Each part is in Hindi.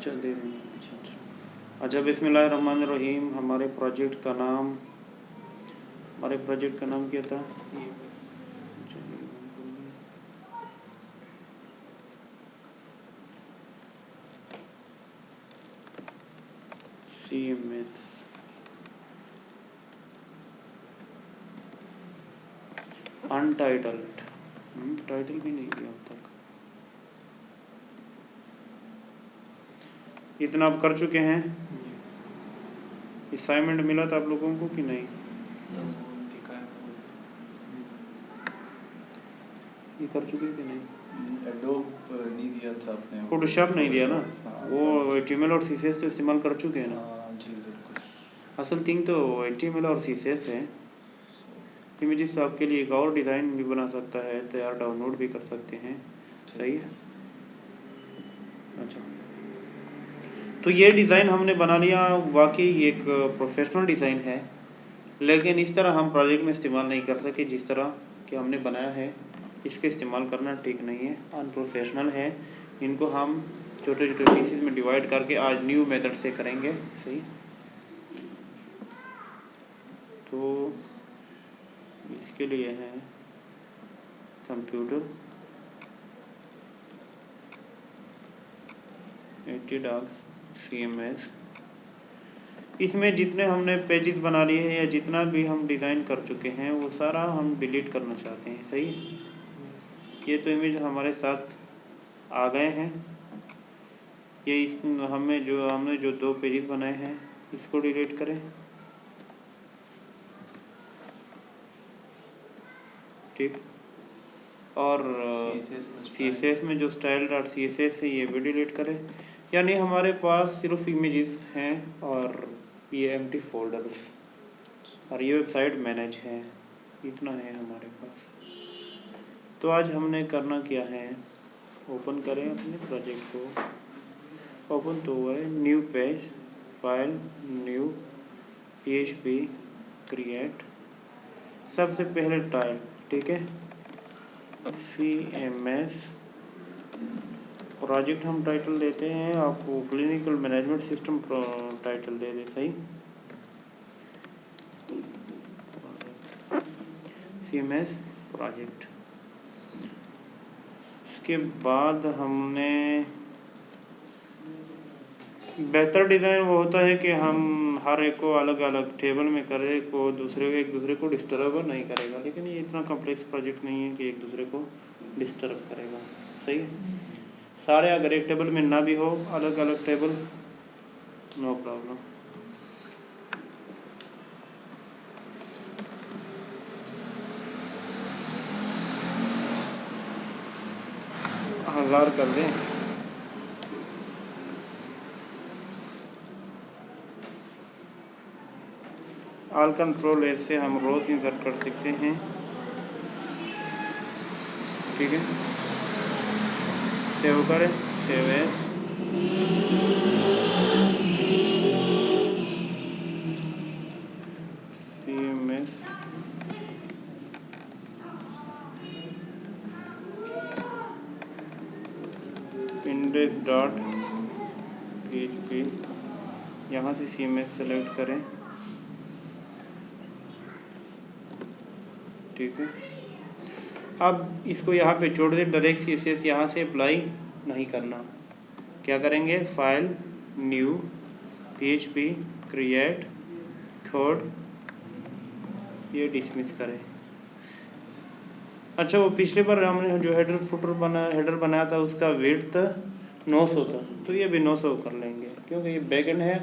चल दे देंगे। अच्छा बिस्मिल्लाहिर्रहमानिर्रहीम। हमारे प्रोजेक्ट का नाम क्या था? CMS untitled. टाइटल भी नहीं दिया अब तक। इतना आप कर चुके हैं? असाइनमेंट मिला था आप लोगों को कि नहीं? ये कर चुके कि नहीं? एडोब नहीं दिया था आपने, फोटोशॉप नहीं दिया ना? हाँ, वो HTML और CSS तो इस्तेमाल कर चुके हैं ना? जी बिल्कुल। असल थिंग तो HTML और CSS है। इमेजेस तो आपके लिए एक और डिज़ाइन भी बना सकता है, तैयार डाउनलोड भी कर सकते हैं। सही है। अच्छा, तो ये डिज़ाइन हमने बना लिया। वाकई एक प्रोफेशनल डिज़ाइन है, लेकिन इस तरह हम प्रोजेक्ट में इस्तेमाल नहीं कर सके जिस तरह कि हमने बनाया है। इसके इस्तेमाल करना ठीक नहीं है, अनप्रोफेशनल है। इनको हम छोटे छोटे पीसेस में डिवाइड करके आज न्यू मेथड से करेंगे। सही। तो इसके लिए है कंप्यूटर, ATDocs, CMS। इसमें जितने हमने पेजेस बना लिए हैं या जितना भी हम डिज़ाइन कर चुके हैं वो सारा हम डिलीट करना चाहते हैं। सही। ये तो इमेज हमारे साथ आ गए हैं। ये इस हमने जो 2 पेजेस बनाए हैं इसको डिलीट करें। ठीक। और CSS में जो style.css है ये भी डिलीट करें। यानी हमारे पास सिर्फ इमेजेस हैं और ये एम्प्टी फोल्डर्स और ये वेबसाइट मैनेज है। इतना है हमारे पास। तो आज हमने करना क्या है, ओपन करें अपने प्रोजेक्ट को। ओपन तो हुआ है, new page, file, new, PHP, create. सबसे पहले टाइल, ठीक है, CMS प्रोजेक्ट हम टाइटल देते हैं। आपको क्लिनिकल मैनेजमेंट सिस्टम टाइटल दे दे। सही। CMS project. उसके बाद हमने बेहतर डिज़ाइन वो होता है कि हम हर एक को अलग अलग टेबल में करें, एक दूसरे को डिस्टर्ब नहीं करेगा। लेकिन ये इतना कॉम्प्लेक्स प्रोजेक्ट नहीं है कि एक दूसरे को डिस्टर्ब करेगा। सही है। सारे अगर एक टेबल में ना भी हो, अलग अलग टेबल, नो प्रॉब्लम। हजार कर दें। ऑल कंट्रोल एस से हम रोज इंसर्ट कर सकते हैं। ठीक है। सेव करें, सेव एस। CMS index.php, यहाँ से CMS सेलेक्ट करें। ठीक है। अब इसको यहाँ पे छोड़ दें, डायरेक्ट CSS यहाँ से अप्लाई नहीं करना। क्या करेंगे, file, new, PHP, create, code, ये डिसमिस करें। अच्छा, वो पिछले बार हमने जो हेडर बनाया था उसका विड्थ 900 था, तो ये भी 900 कर लेंगे क्योंकि ये बैकएंड है।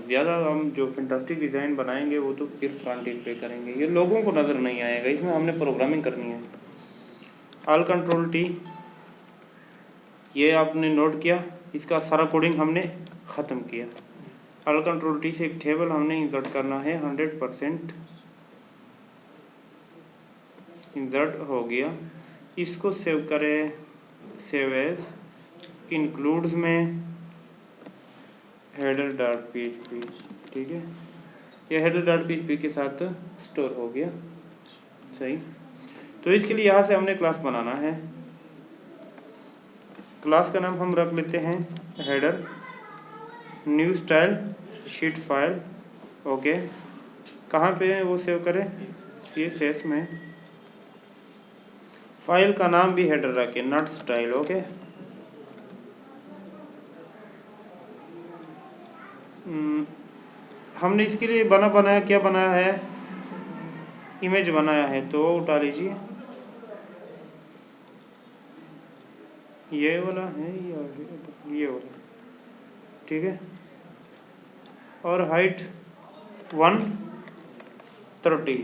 ज़्यादा हम जो फैंटास्टिक डिज़ाइन बनाएंगे वो तो फिर फ्रंट एंड पे करेंगे, ये लोगों को नज़र नहीं आएगा। इसमें हमने प्रोग्रामिंग करनी है। ऑल कंट्रोल T, ये आपने नोट किया, इसका सारा कोडिंग हमने ख़त्म किया। ऑल कंट्रोल T से एक टेबल हमने इंसर्ट करना है। 100% इंसर्ट हो गया। इसको सेव करें, सेव एज, इंक्लूड्स में header.php। ठीक है, ये header.php के साथ स्टोर हो गया। सही। तो इसके लिए यहाँ से हमने क्लास बनाना है। क्लास का नाम हम रख लेते हैं header. New style sheet file, okay. कहाँ पे है वो सेव करें? CSS में। फाइल का नाम भी हेडर रखें, नट स्टाइल, ओके। हमने इसके लिए बनाया क्या बनाया है? इमेज बनाया है, तो उठा लीजिए। ये वाला है या ये वाला? ठीक है। और हाइट 130।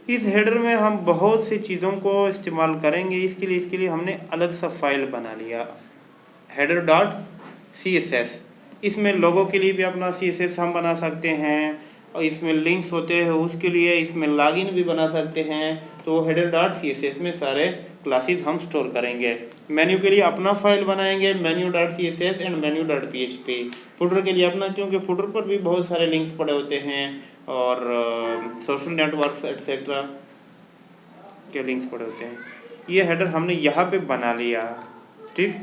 इस हेडर में हम बहुत सी चीज़ों को इस्तेमाल करेंगे। इसके लिए हमने अलग सा फाइल बना लिया, header.css। इसमें लोगों के लिए भी अपना CSS हम बना सकते हैं, और इसमें लिंक्स होते हैं उसके लिए इसमें लॉगिन भी बना सकते हैं। तो header.css में सारे क्लासेस हम स्टोर करेंगे। मेन्यू के लिए अपना फाइल बनाएंगे, menu.css एंड menu.php। फुटर के लिए अपना, क्योंकि फुटर पर भी बहुत सारे लिंक्स पड़े होते हैं और सोशल नेटवर्क्स एटसेट्रा के लिंक्स पड़े होते हैं। ये हेडर हमने यहाँ पे बना लिया, ठीक।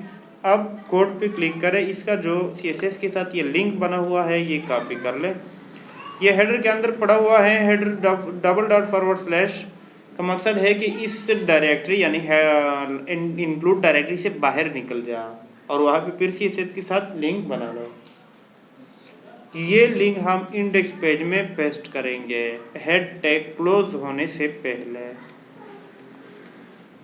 अब कोड पे क्लिक करें, इसका जो CSS के साथ ये लिंक बना हुआ है ये कॉपी कर ले। ये हेडर के अंदर पड़ा हुआ है, header:// का मकसद है कि इस डायरेक्टरी यानी इंक्लूड डायरेक्टरी से बाहर निकल जा और वहाँ पे फिर CSS के साथ लिंक बना लो। ये लिंक हम इंडेक्स पेज में पेस्ट करेंगे हेड टैग क्लोज होने से पहले।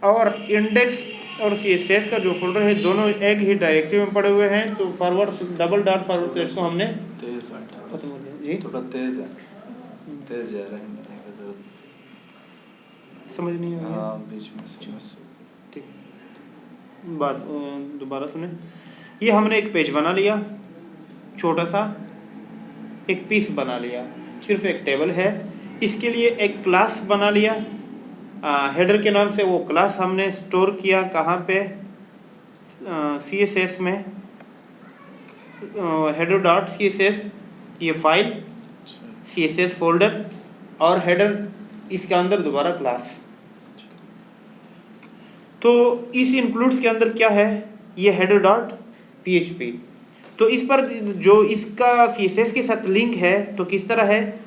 और इंडेक्स और CSS का जो फोल्डर है दोनों एक ही डायरेक्टरी में पड़े हुए हैं, तो $// को हमने तेज खत्म हो गया जी। थोड़ा तेज है, तेज जा रहा है। समझ नहीं आ रहा? बीच में ठीक, बात दोबारा सुने। ये हमने एक पेज बना लिया, छोटा सा एक पीस बना लिया, सिर्फ एक टेबल है। इसके लिए एक क्लास बना लिया, हेडर के नाम से वो क्लास हमने स्टोर किया कहाँ पे? CSS में, header.css ये फाइल, CSS फोल्डर और हेडर, इसके अंदर दोबारा क्लास। तो इस इंक्लूड्स के अंदर क्या है? ये header.php। तो इस पर जो इसका CSS के साथ लिंक है तो किस तरह है?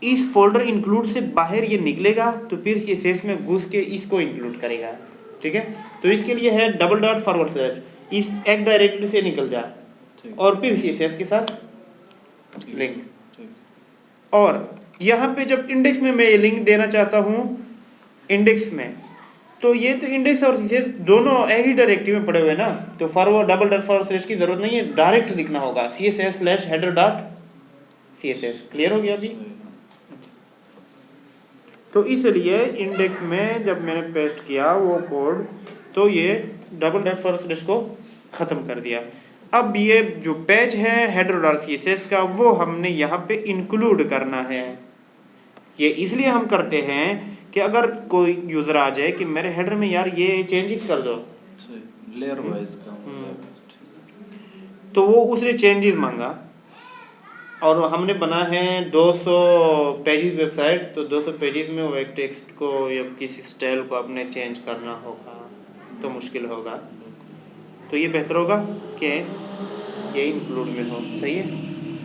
इस फोल्डर इंक्लूड से बाहर ये निकलेगा तो फिर CSS में घुस के इसको इंक्लूड करेगा, ठीक है। तो इसके लिए है $// इस एक डायरेक्टरी से निकल जा और फिर CSS के साथ लिंक। और यहाँ पे जब इंडेक्स में मैं ये लिंक देना चाहता हूँ इंडेक्स में, तो ये तो इंडेक्स और CSS दोनों एक ही डायरेक्टरी में पड़े हुए हैं ना, तो $// की जरूरत नहीं है, डायरेक्ट लिखना होगा CSS/header.css। क्लियर हो गया अभी? तो इसलिए इंडेक्स में जब मैंने पेस्ट किया वो कोड, तो ये $// को ख़त्म कर दिया। अब ये जो पेज है header.css का वो हमने यहाँ पे इंक्लूड करना है। ये इसलिए हम करते हैं कि अगर कोई यूज़र आ जाए कि मेरे हेडर में यार ये चेंजेस कर दो, लेयर वाइज का, तो वो उसने चेंजेस मांगा और हमने बना है 200 पेजेस वेबसाइट, तो 200 पेजेस में वो एक टेक्स्ट को या किसी स्टाइल को अपने चेंज करना होगा तो मुश्किल होगा। तो ये बेहतर होगा कि ये इंक्लूड में हो, सही है,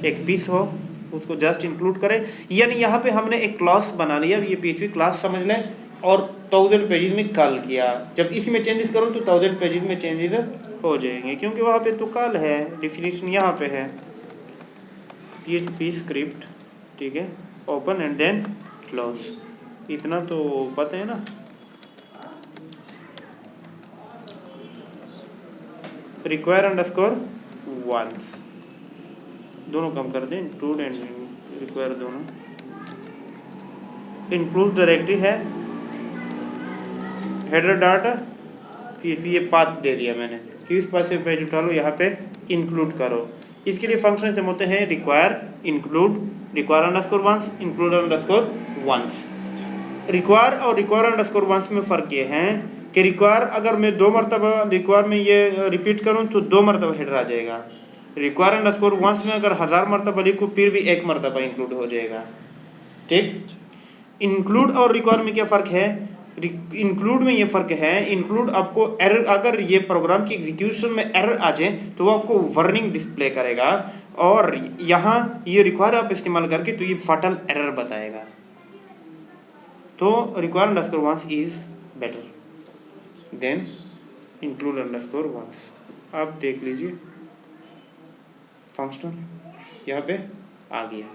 एक पीस हो उसको जस्ट इंक्लूड करें। यानी यहाँ पे हमने एक क्लास बना लिया, ये PHP क्लास समझ लें, और 1000 पेजेस में कॉल किया। जब इसमें चेंजेस करूँ तो 1000 पेजेस में चेंजेस हो जाएंगे, क्योंकि वहाँ पे तो कॉल है, डिफिनीशन यहाँ पे है PHP स्क्रिप्ट, ठीक है, ओपन एंड देन क्लोज। इतना तो पता है ना। रिक्वायर _once दोनों कम कर दें, इंक्लूड एंड रिक्वायर दोनों। इंक्लूड डायरेक्टरी है header.php, ये पाथ दे दिया मैंने कि इस पास से पेज उठा लो, यहाँ पे इंक्लूड करो। इसके लिए फंक्शन से होते हैं require, include, require _once, include _once। Require और रिक्वायर _once में फ़र्क ये है कि रिक्वायर अगर मैं 2 मरतबा रिक्वायर में ये रिपीट करूँ तो 2 मरतबा हेडर आ जाएगा। रिक्वायर _once में अगर 1000 मरतबा लिखूँ फिर भी 1 मरतबा इंक्लूड हो जाएगा, ठीक। इंक्लूड और रिक्वायर में क्या फ़र्क है? इंक्लूड में ये फ़र्क है, इंक्लूड आपको एरर, अगर ये प्रोग्राम की एग्जीक्यूशन में एरर आ जाए तो वो आपको वार्निंग डिस्प्ले करेगा, और यहाँ ये रिक्वायर आप इस्तेमाल करके तो ये फाटल एरर बताएगा। तो require underscore once is better than include underscore once. आप देख लीजिए फंक्शनल यहाँ पे आ गया।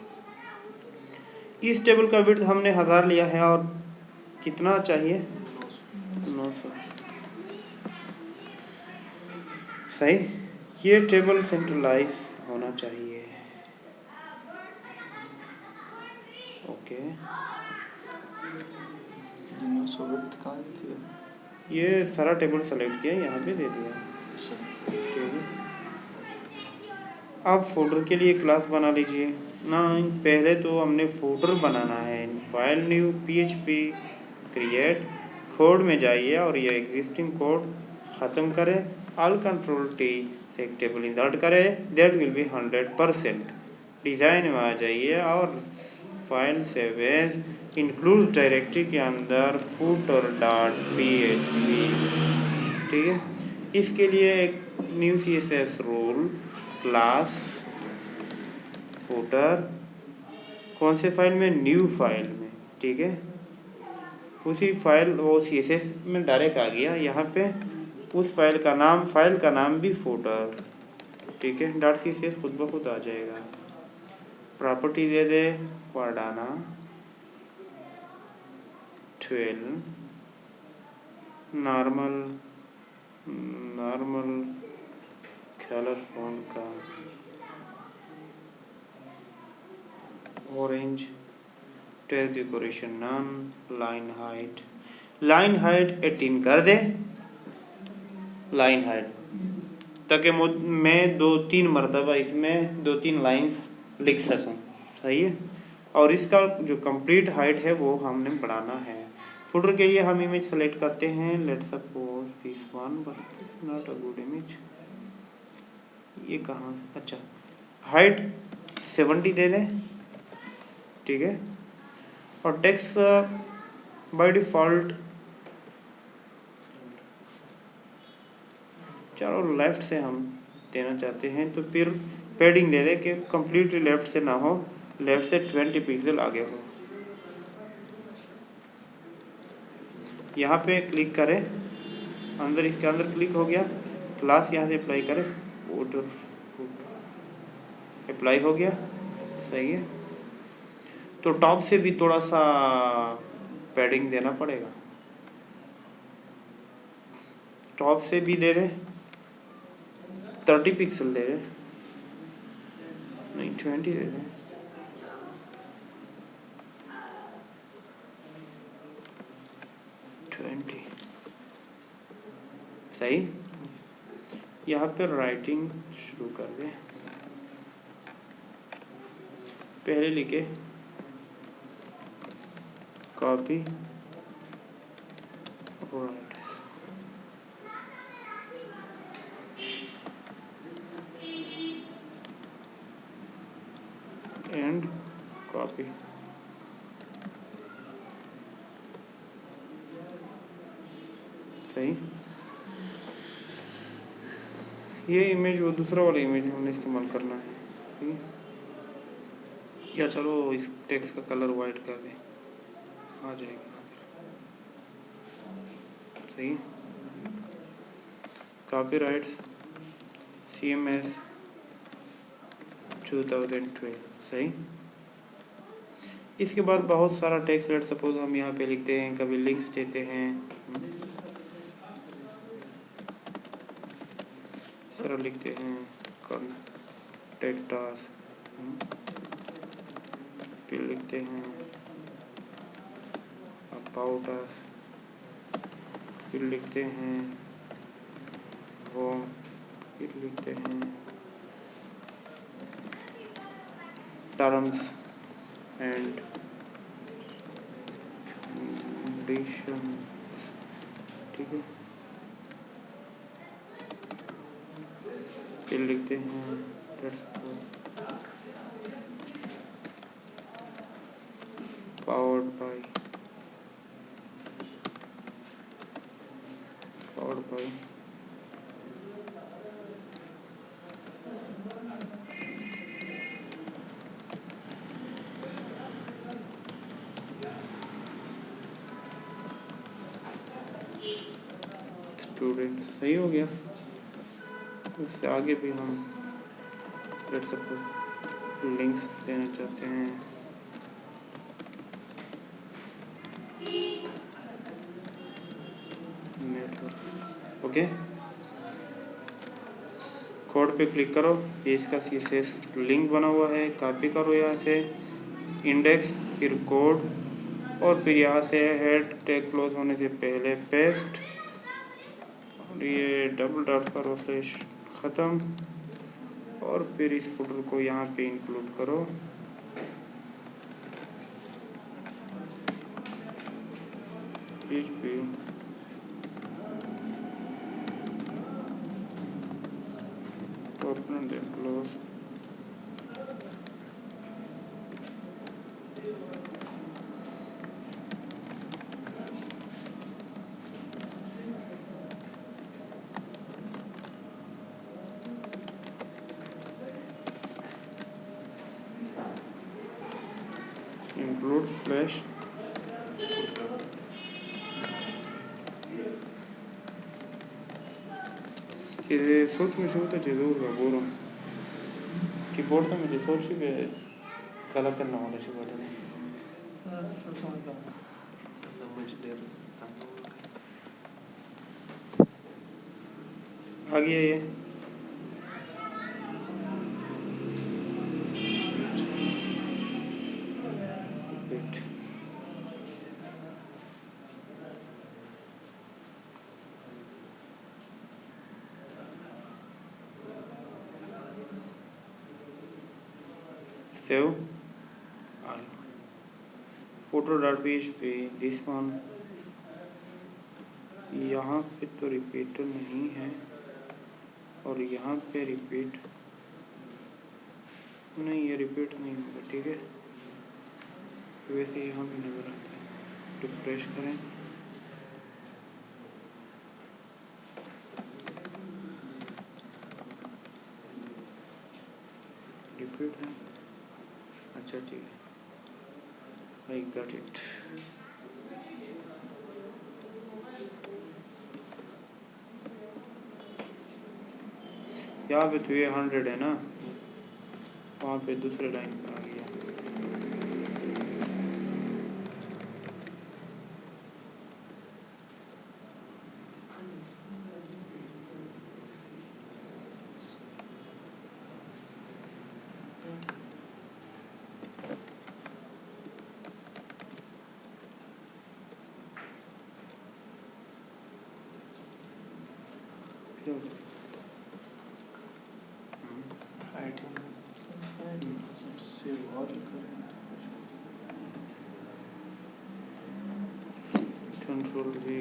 इस टेबल का विड्थ हमने 1000 लिया है और कितना चाहिए 900। सही। ये टेबल सेंट्रलाइज होना चाहिए। ओके, 900 विड्थ कहाँ थी? ये सारा टेबल सेलेक्ट किया, यहाँ पे दे दिया। ठीक है, आप फोल्डर के लिए क्लास बना लीजिए ना। पहले तो हमने फोल्डर बनाना है। File new PHP create, code में जाइए और ये एग्जिस्टिंग कोड ख़त्म करें। ऑल कंट्रोल T से एक टेबल इंसर्ट करें, दैट विल बी 100%। डिज़ाइन में आ जाइए और file save as include directory के अंदर फूटर डॉट PHP। ठीक है, इसके लिए एक new CSS rule class footer, कौन से फाइल में, न्यू फाइल में। ठीक है, उसी फाइल वो CSS में डायरेक्ट आ गया। यहाँ पे उस फाइल का नाम भी फूटर। ठीक है, डॉट CSS खुद ब खुद आ जाएगा। प्रॉपर्टी दे दे वार्डाना 12 नॉर्मल कलर फोन का orange, text decoration none, line height 18 कर दे। लाइन हाइट ताकि मैं 2-3 मरतबा इसमें 2-3 लाइंस लिख सकूं। सही है, और इसका जो कंप्लीट हाइट है वो हमने बढ़ाना है। फुटर के लिए हम इमेज सेलेक्ट करते हैं, let suppose this one, but this is not a good image. ये कहाँ, अच्छा, हाइट 70 दे दें। ठीक है, और टेक्स्ट बाय डिफ़ॉल्ट चारों लेफ्ट से हम देना चाहते हैं, तो फिर पैडिंग दे दे कि कम्प्लीटली लेफ्ट से ना हो, लेफ्ट से 20 पिक्सल आगे हो। यहाँ पे क्लिक करें, अंदर इसके अंदर क्लिक हो गया, क्लास यहाँ से अप्लाई करें, फुटर अप्लाई हो गया। सही है, तो टॉप से भी थोड़ा सा पैडिंग देना पड़ेगा। टॉप से भी दे रहे 30 पिक्सल दे रहे, नहीं 20 दे रहे। सही, यहाँ पे राइटिंग शुरू कर दे। पहले लिखे कॉपी राइट, एंड कॉपी। सही, ये इमेज वो दूसरा वाला इमेज हमने इस्तेमाल करना है। ठीक है, या चलो इस टेक्स्ट का कलर वाइट कर दें, आ जाएगा नजर। सही, कॉपीराइट्स CMS 2012। सही, इसके बाद बहुत सारा टेक्स्ट, लेट सपोज हम यहाँ पे लिखते हैं, कभी लिंक्स देते हैं, सरल लिखते हैं कॉन्टेक्ट अस, फिर लिखते हैं अबाउट अस, फिर लिखते हैं होम, फिर लिखते हैं टर्म्स एंड कंडीशंस। ठीक है, फिर लिखते हैं पावर्ड बाय स्टूडेंट सही हो गया। इससे आगे भी हम लेट सपोज लिंक्स देना चाहते हैं। नेटवर्क ओके, कोड पे क्लिक करो, ये इसका CSS लिंक बना हुआ है, कॉपी करो यहाँ से इंडेक्स, फिर कोड, और फिर यहाँ से हेड टैग क्लोज होने से पहले पेस्ट, और ये डबल डॉट करो स्लैश ख़त्म, और फिर इस फुटर को यहाँ पे इंक्लूड करो। PHP open and close, include slash kiedy soć mi się uda cię długo górą keyboard में मुझे सोच भी गलत करना होगा इसी बात में सर समझ गया समझ ले आ गया ये wait save footer.php this one, यहाँ पे तो रिपीटर नहीं है और यहाँ पे रिपीट नहीं, ये रिपीट नहीं होगा, ठीक है। वैसे यहाँ पे नज़र आता है, रिफ्रेश करें, रिपीट है, अच्छा ठीक है, I got it। यहाँ पे तो ये 100 है ना, वहाँ पे दूसरे लाइन पे आ गया। कंट्रोल जी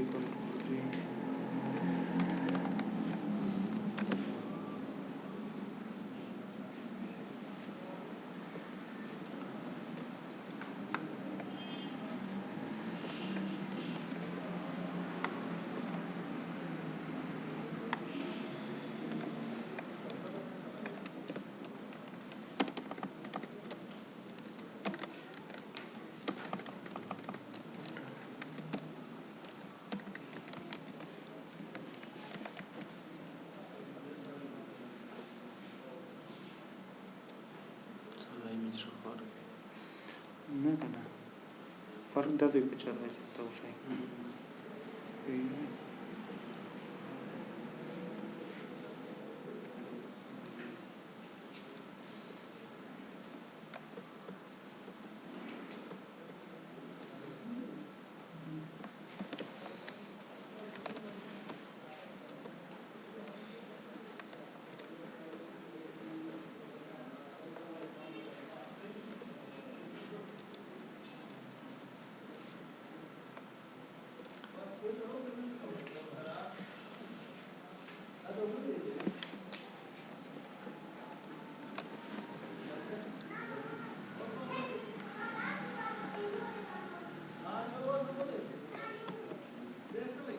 नहीं करना फर्क दस पे चल रहा है तो सही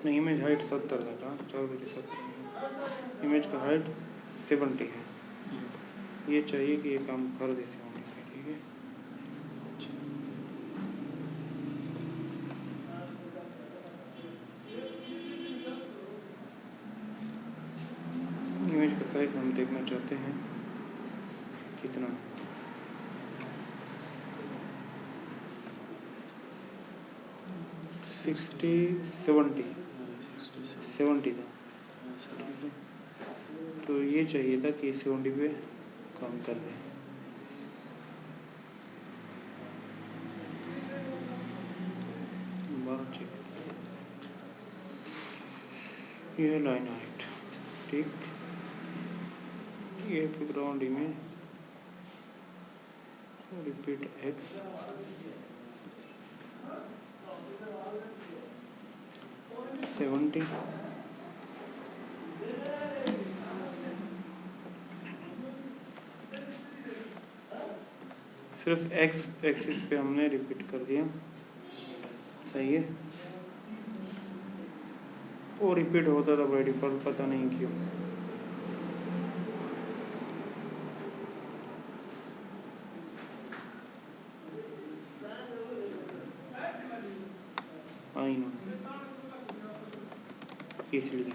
नहीं, इमेज हाइट 70 था, 70 इमेज का हाइट 70 है। ये चाहिए कि ये काम कर देते होंगे, ठीक है। साइज हम देखना चाहते हैं कितना है। सिक्सटी 70 था, तो ये चाहिए था कि 70 पे कम कर दें। ये है लाइन हाइट, ठीक। ये background image, repeat x, seventy, सिर्फ एक्स एक्सिस पे हमने रिपीट कर दिया, सही है। वो रिपीट होता था बाय डिफॉल्ट, पता नहीं क्यों। आई नो, इसलिए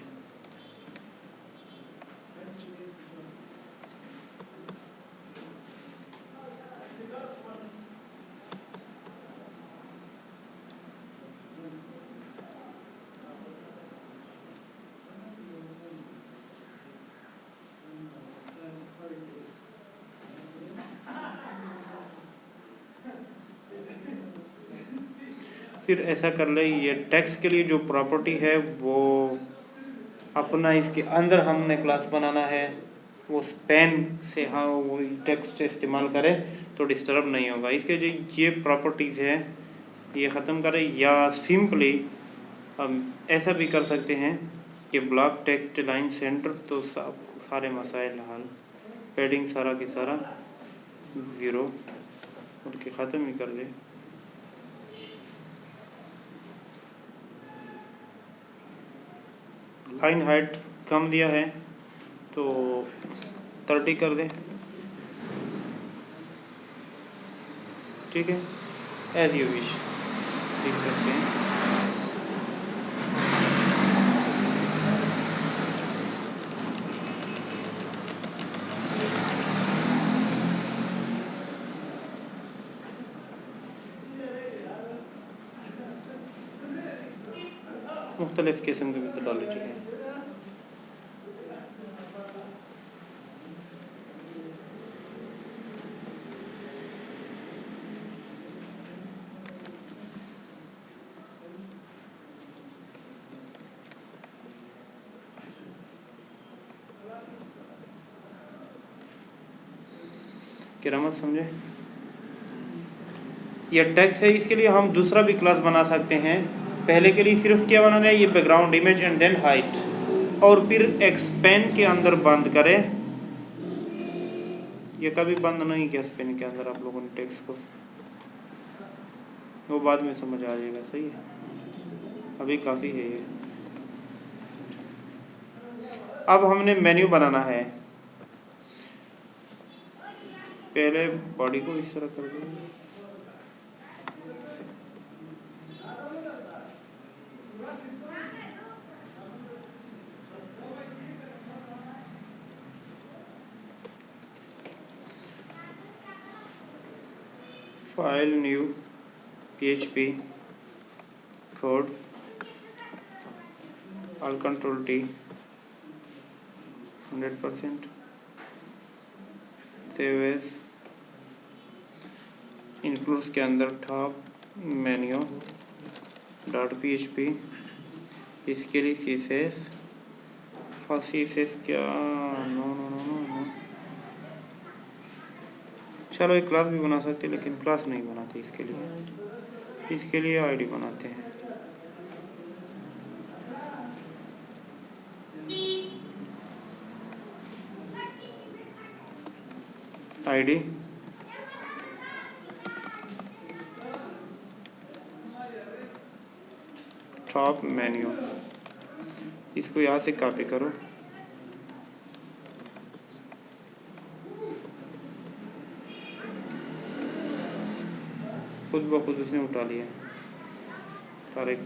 फिर ऐसा कर ले, ये टेक्स्ट के लिए जो प्रॉपर्टी है वो अपना इसके अंदर हमने क्लास बनाना है, वो स्पैन से हाँ वो टेक्स्ट इस्तेमाल करें तो डिस्टर्ब नहीं होगा। इसके जो ये प्रॉपर्टीज़ है ये ख़त्म करें, या सिंपली हम ऐसा भी कर सकते हैं कि ब्लॉक टेक्स्ट लाइन सेंटर, तो सारे मसाइल हल, पैडिंग सारा के सारा 0 उनके ख़त्म ही कर दे। लाइन हाइट कम दिया है तो 30 कर दे, ठीक है, एज यू विश, देख सकते हैं। मुख्तलिफ किस्म के मेथोडोलॉजी है। किरामत समझे, ये टेक्स्ट है, इसके लिए हम दूसरा भी क्लास बना सकते हैं। पहले के लिए सिर्फ क्या बनाना है, ये background image and then height, और फिर एक्सपेंड के अंदर बंद करें। ये कभी बंद नहीं किया स्पेन के अंदर आप लोगों ने टेक्स्ट को, वो बाद में समझ आ जाएगा, सही है, अभी काफ़ी है ये। अब हमने मेन्यू बनाना है, पहले बॉडी को इस तरह कर देंगे, file new PHP code all control T 100%, save as, includes के अंदर टॉप मेन्यू डॉट PHP, इसके लिए CSS, फर्स्ट CSS क्या, no no no no no, चलो एक क्लास भी बना सकते हैं लेकिन क्लास नहीं बनाते इसके लिए आईडी बनाते हैं। आईडी टॉप मेन्यू, इसको यहाँ से कॉपी करो, खुद ब खुद उसने उठा लिया तारीख।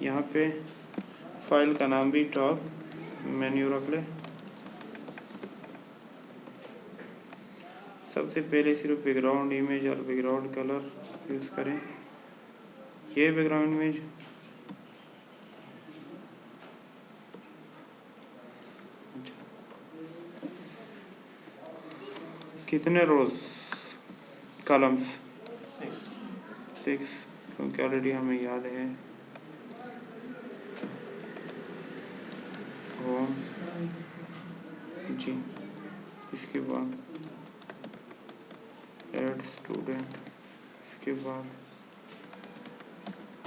यहाँ पे फाइल का नाम भी टॉप मेन्यू रख ले। सबसे पहले सिर्फ बैकग्राउंड इमेज और बैकग्राउंड कलर यूज़ करें। ये बैकग्राउंड इमेज कितने रोज कॉलम्स 6 क्योंकि ऑलरेडी हमें याद है। होम जी, इसके बाद ऐड स्टूडेंट, इसके बाद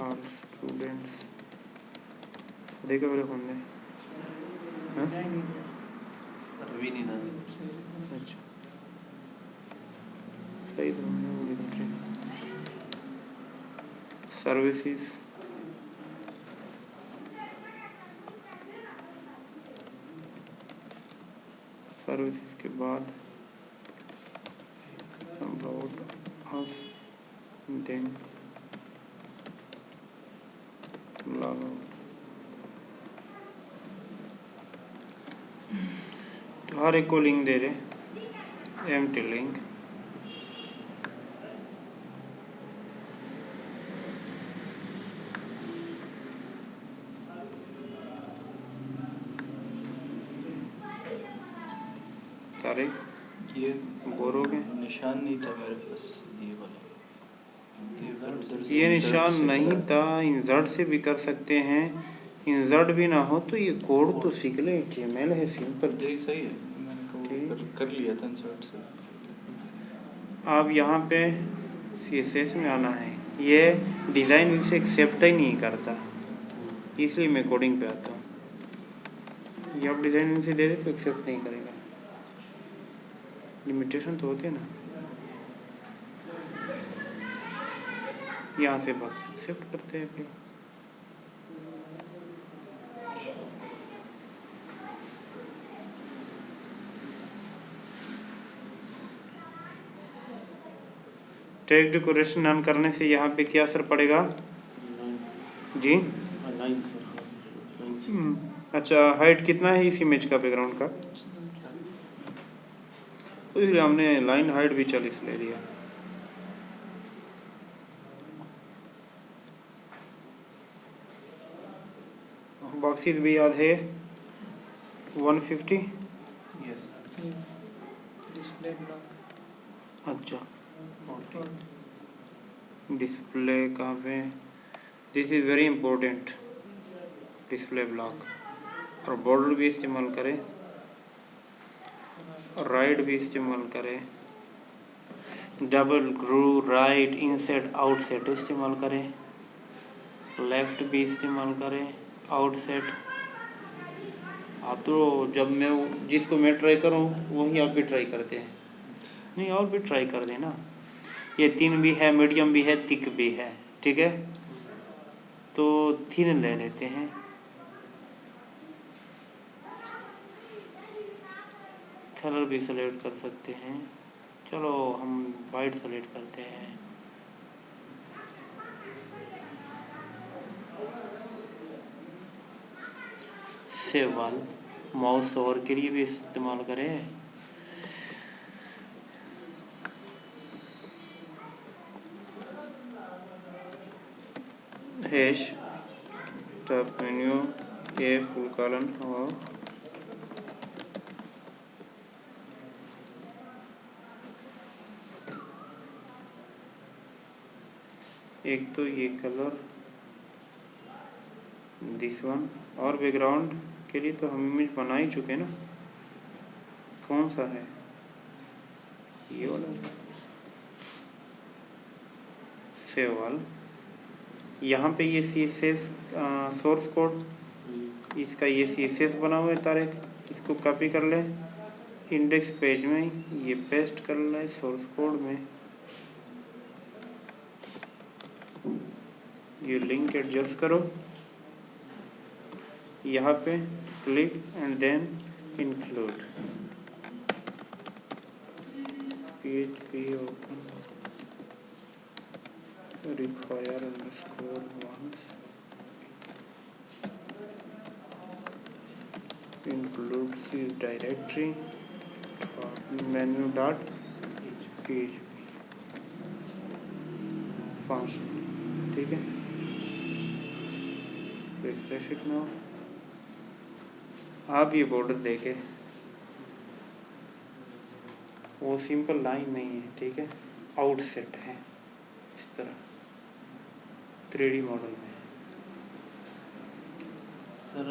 ऑल स्टूडेंट्स देखो मेरे बंदे अभी नहीं ना। अच्छा सही तो हमने सर्विसेज सर्विसेज के बाद about us then log out। तो हर एक को लिंक दे रहे एम्प्टी लिंक। तारीख ये बोर हो गए, निशान नहीं था मेरे पास ये वाला। ये निशान नहीं था। इंसर्ट से भी कर सकते हैं, इंसर्ट भी ना हो तो ये कोड तो सीख ले। HTML है सिंपल, यही सही है, मैंने कर लिया था इंसर्ट से। अब यहाँ पे CSS में आना है। ये डिज़ाइन इसे एक्सेप्ट ही नहीं करता, इसलिए मैं कोडिंग पे आता हूँ। ये आप डिज़ाइन से दे दे तो एक्सेप्ट नहीं करेगा, लिमिटेशन तो होते हैं ना। यहाँ से बस एक्सेप्ट करते हैं फिर। टेक्स्ट डेकोरेशन नन करने से यहाँ पे क्या असर पड़ेगा जी? अच्छा, हाइट कितना है इस इमेज का बैकग्राउंड का? तो इसलिए हमने लाइन हाइट भी 40 ले लिया। बॉक्सेस भी याद है 150। Yes display block. अच्छा डिस्प्ले कहाँ पे? This is very important, display block. और बॉर्डर भी इस्तेमाल करें और राइट भी इस्तेमाल करें, डबल ग्रू राइट इनसेट आउटसेट इस्तेमाल करें, लेफ़्ट भी इस्तेमाल करें, आउटसेट। आप तो जब मैं जिसको मैं ट्राई करूं वही आप भी ट्राई करते हैं, नहीं और भी ट्राई कर देना। ये थिन भी है, मीडियम भी है, थिक भी है, ठीक है। तो थिन ले लेते हैं, कलर भी सेलेक्ट कर सकते हैं। चलो हम वाइट सेलेक्ट करते हैं। सेव वाल माउस ओवर के लिए भी इस्तेमाल करें। Hash top menu a full colon और एक तो ये कलर दिस वन। और बैकग्राउंड के लिए तो हम इमेज बना ही चुके ना, कौन सा है ये वाला? सेव वाल। यहाँ पे ये CSS सोर्स कोड, इसका ये CSS बना हुआ है तारीख, इसको कॉपी कर ले, इंडेक्स पेज में ये पेस्ट कर ले सोर्स कोड में। ये लिंक एडजस्ट करो, यहाँ पे click and then include PHP open require_once includes this directory menu dot php function, ठीक है। Refresh it now. आप ये बॉर्डर देखे, वो सिंपल लाइन नहीं है, ठीक है, आउटसेट है इस तरह 3D मॉडल में। सर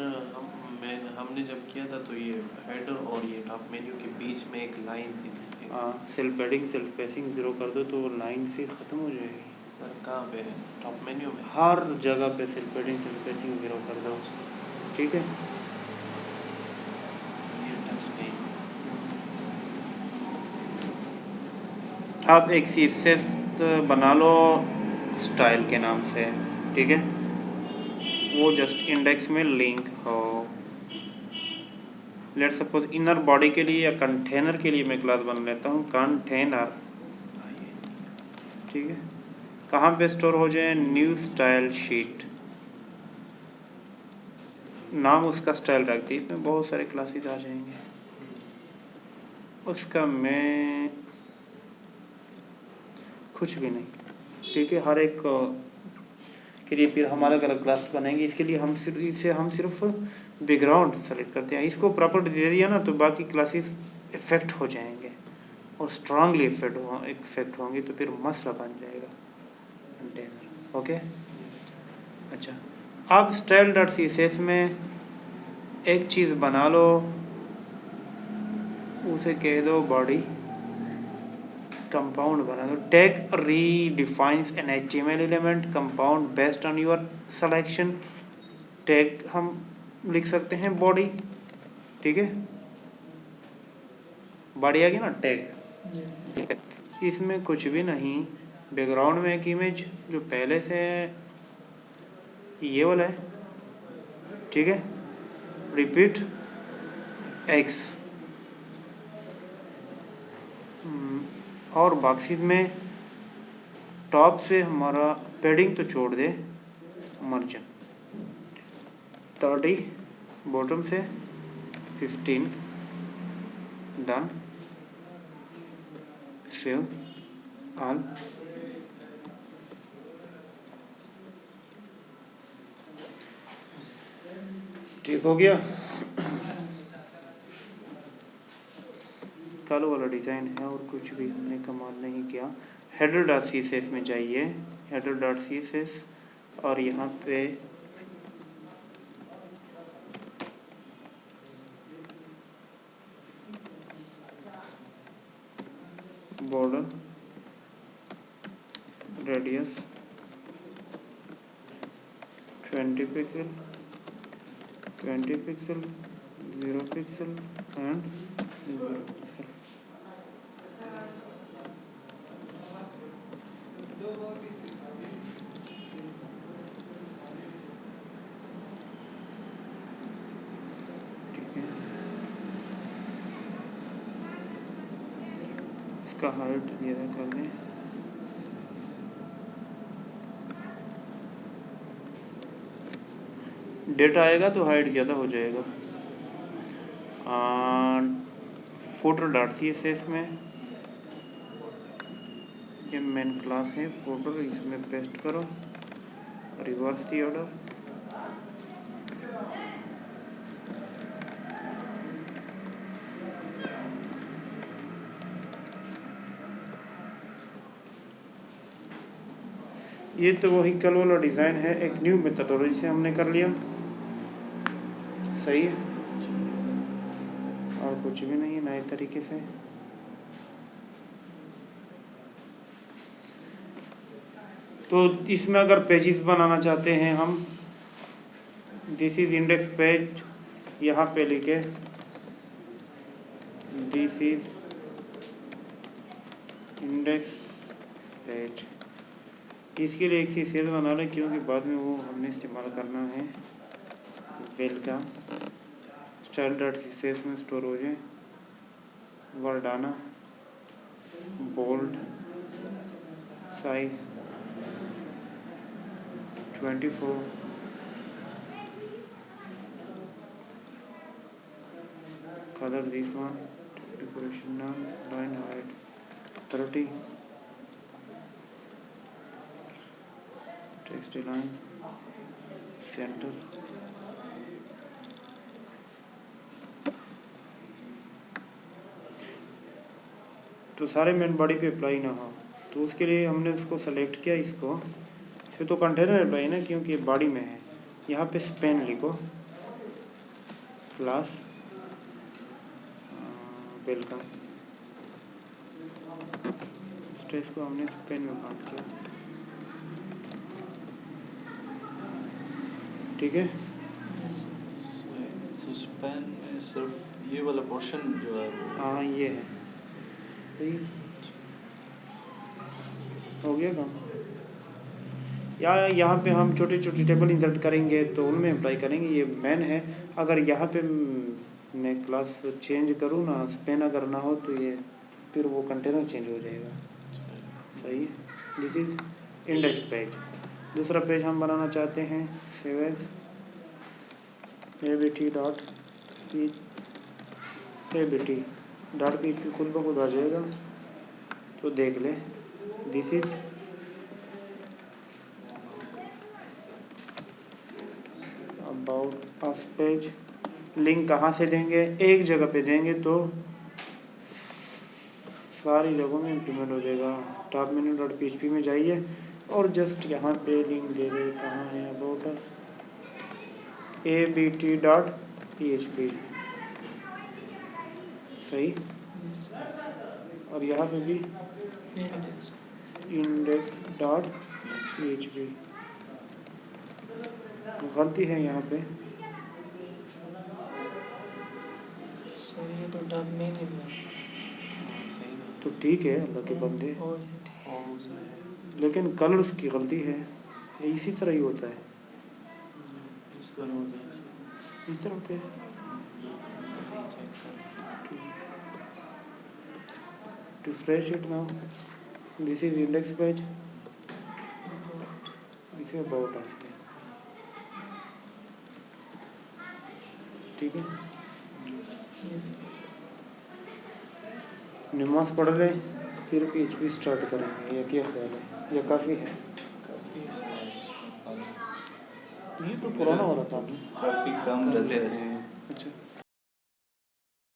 हमने जब किया था तो ये हेडर और ये टॉप मेन्यू के बीच में एक लाइन सी थी। हाँ, सेल्फ पैडिंग सेल्फ स्पेसिंग 0 कर दो तो वो लाइन से ख़त्म हो जाएगी। सर कहाँ पे है? टॉप मेन्यू में? हर जगह पे सेल्फ पैडिंग सेल्फ स्पेसिंग 0 कर दो, ठीक है। ये टच नहीं। आप एक सीसेस बना लो स्टाइल के नाम से, ठीक है, वो जस्ट इंडेक्स में लिंक हो। लेट सपोज इनर बॉडी के लिए या कंटेनर के लिए मैं क्लास बना लेता हूँ कंटेनर, ठीक है। कहाँ पे स्टोर हो जाए? न्यू स्टाइल शीट, नाम उसका स्टाइल रख दी, इसमें बहुत सारे क्लासेस आ जाएंगे। उसका मैं कुछ भी नहीं, ठीक है। हर एक के लिए फिर हमारा अलग क्लास बनेंगे। इसके लिए हम सिर्फ बैकग्राउंड सेलेक्ट करते हैं। इसको प्रॉपर्टी दे दिया ना तो बाकी क्लासेस इफेक्ट हो जाएंगे और स्ट्रांगली इफेक्ट होंगे, तो फिर मसला बन जाएगा कंटेनर। ओके, अच्छा। अब स्टाइल डॉट CSS में एक चीज़ बना लो, उसे कह दो बॉडी, कंपाउंड बना दो। Tag redefines an HTML element compound based on your selection. Tag हम लिख सकते हैं बॉडी, ठीक है, बॉडी आ गया ना टैग। Yes. इसमें कुछ भी नहीं, बैकग्राउंड में एक इमेज जो पहले से ये वाला है, ठीक है, रिपीट X, और बॉक्सेस में टॉप से हमारा पैडिंग तो छोड़ दे, मार्जिन 30, बॉटम से 15, डन, सेव ऑल। ठीक हो गया। कल वाला डिज़ाइन है और कुछ भी हमने कमाल नहीं किया। हेडर डॉट CSS में जाइए, हेडर डॉट CSS, और यहाँ पे border radius 20 pixel, 20 pixel, 0 pixel and 0 pixel. ठीक है, इसका हाइट ज़्यादा कर दें। डेटा आएगा तो हाइट ज़्यादा हो जाएगा। फुटर डॉट CSS में ये मेन क्लास है फुटर, इसमें पेस्ट करो, रिवर्स दी ऑर्डर, ये तो वही कल वाला डिज़ाइन है, एक न्यू मेथडोलॉजी से हमने कर लिया, सही है, और कुछ भी नहीं है, नए तरीके से। तो इसमें अगर पेजेस बनाना चाहते हैं हम, दिस इज इंडेक्स पेज, यहाँ पे लिखे दिस इज इंडेक्स पेज, इसके लिए एक CSS बना लें क्योंकि बाद में वो हमने इस्तेमाल करना है। वेलकम स्टाइल डॉट CSS में स्टोर हो जाए, वर्डाना, bold, size 24, color this one, decoration none, line height 30, text align center, तो सारे मेन बॉडी पे अप्लाई ना हो तो उसके लिए हमने उसको सेलेक्ट किया, इसको इसमें तो कंटेनर अप्लाई ना क्योंकि बॉडी में है। यहाँ पे स्पेन लिखो प्लस वेलकम, स्ट्रेस को हमने स्पेन में काउंट किया, ठीक है। तो स्पेन में सिर्फ ये वाला पोर्शन जो है हाँ ये है, हो गया काम। या यहाँ पे हम छोटे छोटे टेबल इंसर्ट करेंगे तो उनमें अप्लाई करेंगे, ये मेन है। अगर यहाँ पे मैं क्लास चेंज करूँ ना, स्पेन अगर ना हो तो ये फिर वो कंटेनर चेंज हो जाएगा, सही है। This is index page. दूसरा पेज हम बनाना चाहते हैं save as ABT dot P खुद ब खुद आ जाएगा, तो देख ले। This is about us page. Link कहाँ से देंगे? एक जगह पे देंगे तो सारी जगहों में इम्प्लीमेंट हो जाएगा। टॉप मेन्यू डॉट PHP में जाइए और जस्ट यहाँ पे लिंक दे दे, कहाँ है अबाउट अस, abt.php, सही। और यहाँ पे भी index.php, गलती है यहाँ पे, ये तो टॉप में नहीं है। सही ना, तो ठीक है अल्लाह के बंदे, और और उसमें है लेकिन कलर्स की गलती है। ये इसी तरह ही होता है, इस पर हो जाए इस तरह होते हैं। चेक कर। Refresh it now. This is index page. This is about us. ठीक है, नमाज पढ़ ले फिर PHP स्टार्ट करेंगे, ये क्या ख्याल है? ये काफ़ी है, ये तो पुराना वाला था। काफ़ी कम रहता है।